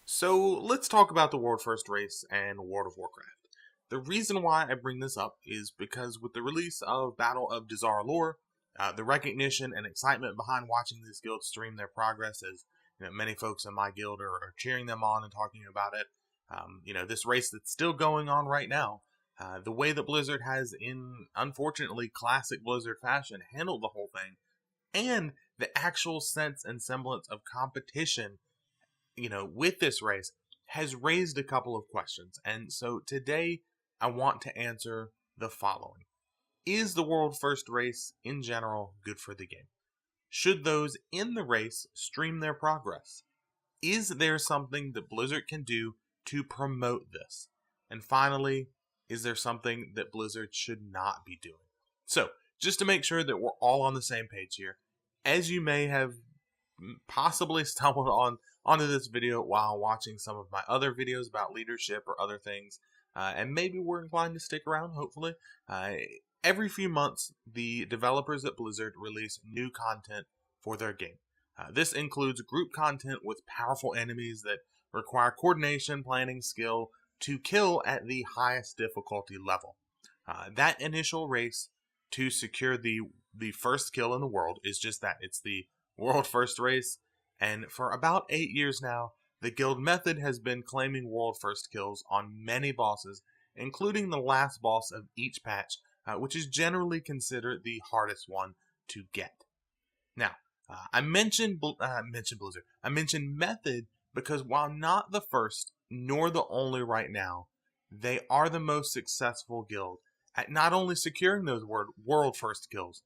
So let's talk about the World First Race and World of Warcraft. The reason why I bring this up is because with the release of Battle of Dazar'alor, the recognition and excitement behind watching these guilds stream their progress, as many folks in my guild are cheering them on and talking about it. This race that's still going on right now. The way that Blizzard has, in unfortunately classic Blizzard fashion, handled the whole thing, and the actual sense and semblance of competition with this race has raised a couple of questions. And so today I want to answer the following. Is the world first race in general good for the game? Should those in the race stream their progress? Is there something that Blizzard can do to promote this? And finally, is there something that Blizzard should not be doing? So, just to make sure that we're all on the same page here, as you may have possibly stumbled onto this video while watching some of my other videos about leadership or other things, and maybe we're inclined to stick around, hopefully. Every few months, the developers at Blizzard release new content for their game. This includes group content with powerful enemies that require coordination, planning, skill to kill at the highest difficulty level. That initial race to secure the first kill in the world is just that. It's the world first race, and for about 8 years now, the guild method has been claiming world first kills on many bosses, including the last boss of each patch, which is generally considered the hardest one to get. Now, I mentioned Blizzard. I mentioned Method because while not the first nor the only right now, they are the most successful guild at not only securing those world first kills,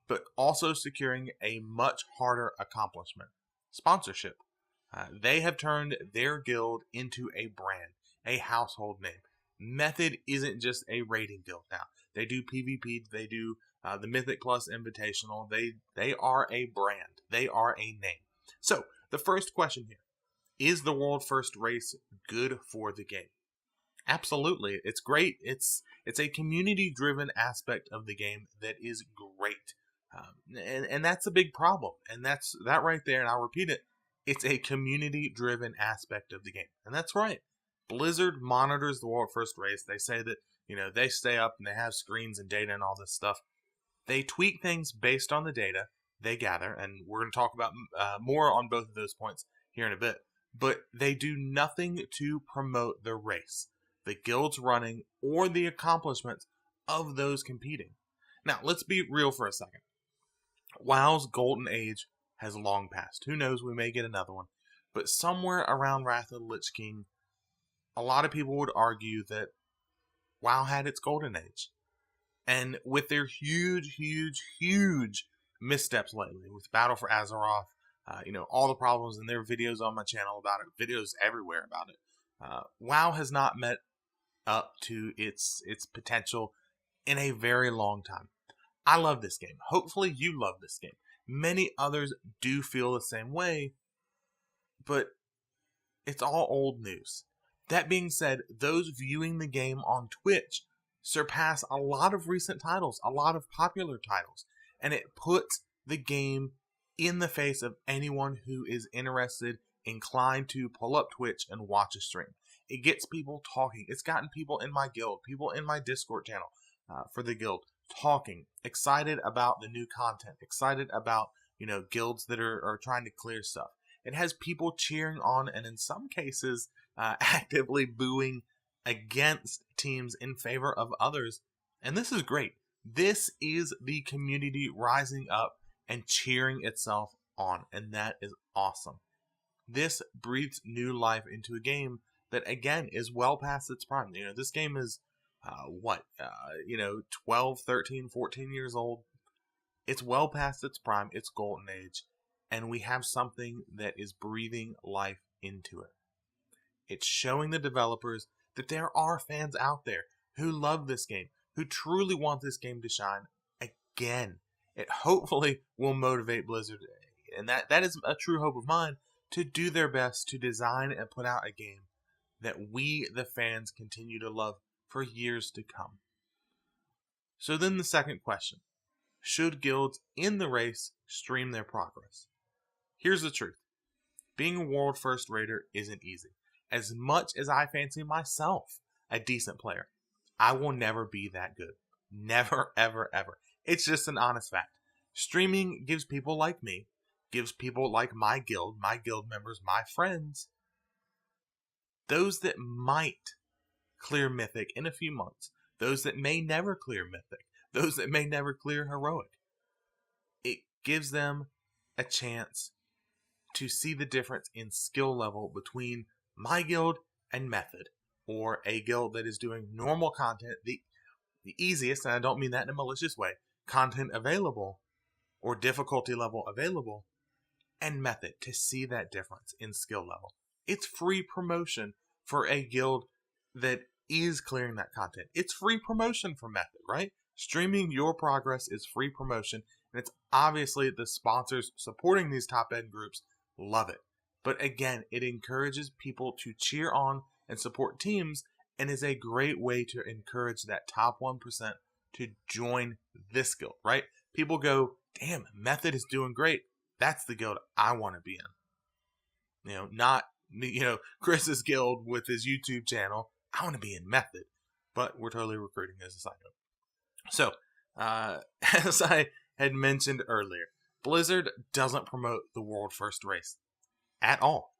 but also securing a much harder accomplishment: sponsorship. They have turned their guild into a brand, a household name. Method isn't just a raiding guild now. They do PvP, they do the Mythic Plus Invitational. They are a brand. They are a name. So, the first question here, is the world first race good for the game? Absolutely. It's great. It's a community driven aspect of the game that is great. And that's a big problem. And that's that right there, and I'll repeat it. It's a community driven aspect of the game. And that's right. Blizzard monitors the world first race. They say that, they stay up and they have screens and data and all this stuff. They tweak things based on the data they gather, and we're going to talk about more on both of those points here in a bit. But they do nothing to promote the race, the guilds running, or the accomplishments of those competing. Now, let's be real for a second. WoW's golden age has long passed. Who knows, we may get another one. But somewhere around Wrath of the Lich King, a lot of people would argue that WoW had its golden age. And with their huge missteps lately, with Battle for Azeroth, all the problems, and there are videos on my channel about it, videos everywhere about it. WoW has not met up to its potential in a very long time. I love this game. Hopefully you love this game. Many others do feel the same way, but it's all old news. That being said, those viewing the game on Twitch surpass a lot of recent titles, a lot of popular titles, and it puts the game in the face of anyone who is interested, inclined to pull up Twitch and watch a stream. It gets people talking. It's gotten people in my guild, people in my Discord channel for the guild, talking, excited about the new content, excited about, guilds that are trying to clear stuff. It has people cheering on and in some cases actively booing against teams in favor of others. And this is great. This is the community rising up and cheering itself on, and that is awesome. This breathes new life into a game that, again, is well past its prime. This game is 12, 13, 14 years old. It's well past its prime, its golden age, and we have something that is breathing life into it. It's showing the developers that there are fans out there who love this game, who truly want this game to shine again. It hopefully will motivate Blizzard, and that is a true hope of mine, to do their best to design and put out a game that we, the fans, continue to love for years to come. So then the second question: should guilds in the race stream their progress? Here's the truth. Being a world first raider isn't easy. as much as I fancy myself a decent player, I will never be that good. Never, ever, ever. It's just an honest fact. Streaming gives people like me, gives people like my guild members, my friends, those that might clear Mythic in a few months, those that may never clear Mythic, those that may never clear Heroic. It gives them a chance to see the difference in skill level between my guild and Method, or a guild that is doing normal content, the easiest, and I don't mean that in a malicious way, content available or difficulty level available, and Method, to see that difference in skill level. It's free promotion for a guild that is clearing that content. It's free promotion for Method, right? Streaming your progress is free promotion, and it's obviously the sponsors supporting these top end groups love it. But again, it encourages people to cheer on and support teams, and is a great way to encourage that top 1% to join this guild, right? People go, damn, Method is doing great. That's the guild I want to be in. Not, Chris's guild with his YouTube channel. I want to be in Method. But we're totally recruiting as a side note. So, as I had mentioned earlier, Blizzard doesn't promote the World First Race at all.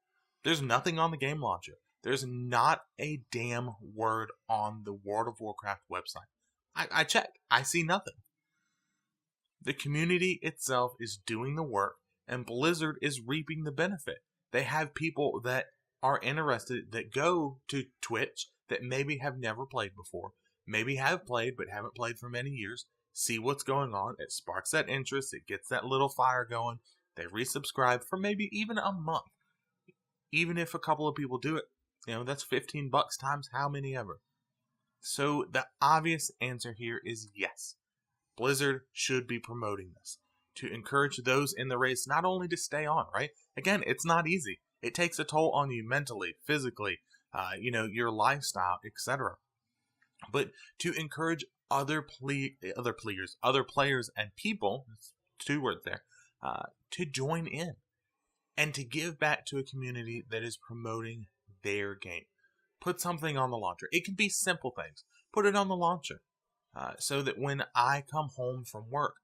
There's nothing on the game launcher. There's not a damn word on the World of Warcraft website. I checked. I see nothing. The community itself is doing the work, and Blizzard is reaping the benefit. They have people that are interested, that go to Twitch, that maybe have never played before, maybe have played but haven't played for many years, see what's going on. It sparks that interest. It gets that little fire going. They resubscribe for maybe even a month. Even if a couple of people do it, that's $15 times how many ever. So the obvious answer here is yes. Blizzard should be promoting this to encourage those in the race not only to stay on, right? Again, it's not easy. It takes a toll on you mentally, physically, your lifestyle, etc. But to encourage other players and people, that's 2 words there, to join in and to give back to a community that is promoting their game. Put something on the launcher. It can be simple things. Put it on the launcher so that when I come home from work,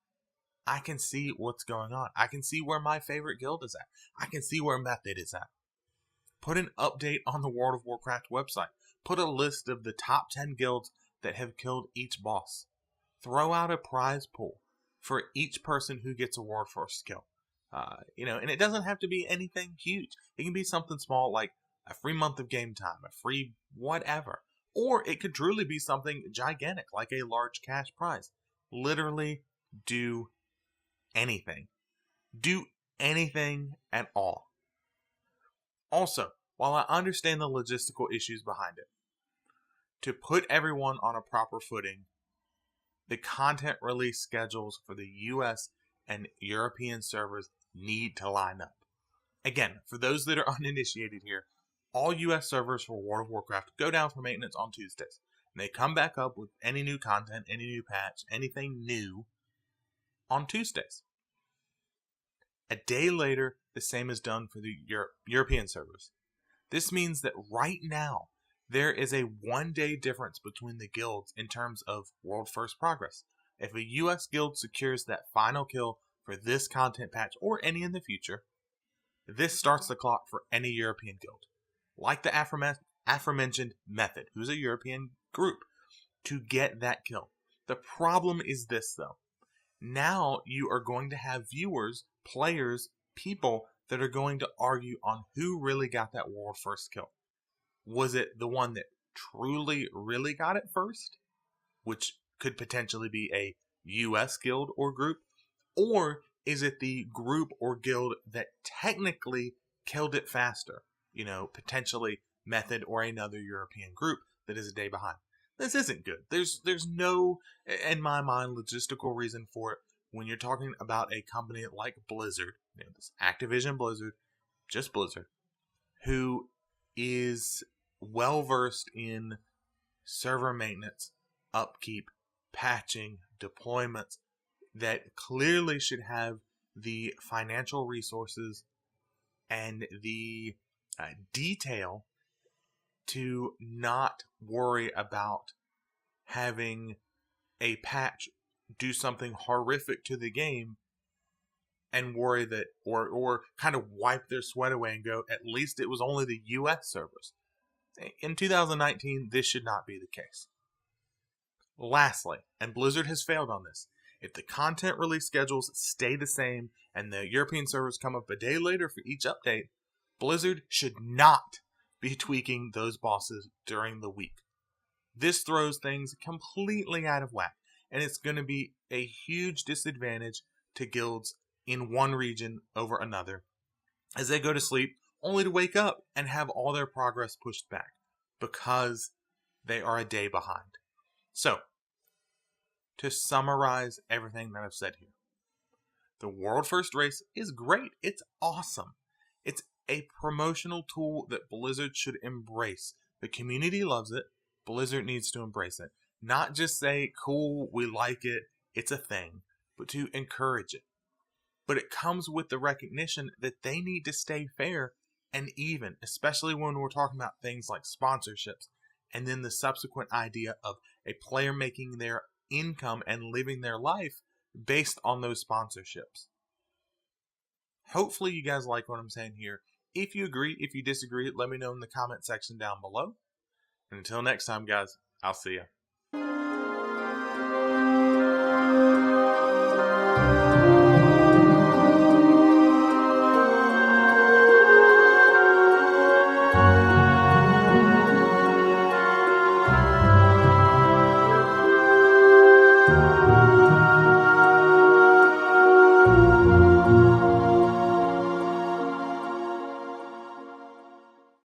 I can see what's going on. I can see where my favorite guild is at. I can see where Method is at. Put an update on the World of Warcraft website. Put a list of the top 10 guilds that have killed each boss. Throw out a prize pool for each person who gets a World First kill. And it doesn't have to be anything huge. It can be something small like a free month of game time, a free whatever. Or it could truly be something gigantic like a large cash prize. Literally do anything. Do anything at all. Also, while I understand the logistical issues behind it, to put everyone on a proper footing, the content release schedules for the US and European servers need to line up. Again, for those that are uninitiated here, all US servers for World of Warcraft go down for maintenance on Tuesdays. And they come back up with any new content, any new patch, anything new on Tuesdays. A day later, the same is done for the European servers. This means that right now, there is a 1-day difference between the guilds in terms of World First progress. If a US guild secures that final kill for this content patch, or any in the future, this starts the clock for any European guild. Like the aforementioned Method, who's a European group, to get that kill. The problem is this, though. Now you are going to have viewers, players, people that are going to argue on who really got that World First kill. Was it the one that truly, really got it first, which could potentially be a US guild or group? Or is it the group or guild that technically killed it faster? Potentially Method or another European group that is a day behind. This isn't good. There's no, in my mind, logistical reason for it when you're talking about a company like Blizzard, this Activision Blizzard, just Blizzard, who is well versed in server maintenance, upkeep, patching, deployments, that clearly should have the financial resources and the detail to not worry about having a patch do something horrific to the game and worry that, or kind of wipe their sweat away and go, at least it was only the US servers. In 2019, this should not be the case. Lastly, and Blizzard has failed on this, if the content release schedules stay the same and the European servers come up a day later for each update, Blizzard should not be tweaking those bosses during the week. This throws things completely out of whack, and it's going to be a huge disadvantage to guilds in one region over another as they go to sleep only to wake up and have all their progress pushed back because they are a day behind. So, to summarize everything that I've said here, the World First Race is great. It's awesome. It's a promotional tool that Blizzard should embrace. The community loves it. Blizzard needs to embrace it. Not just say, cool, we like it, it's a thing, but to encourage it. But it comes with the recognition that they need to stay fair and even, especially when we're talking about things like sponsorships, and then the subsequent idea of a player making their income and living their life based on those sponsorships. Hopefully you guys like what I'm saying here. If you agree, if you disagree, let me know in the comment section down below. And until next time, guys, I'll see ya.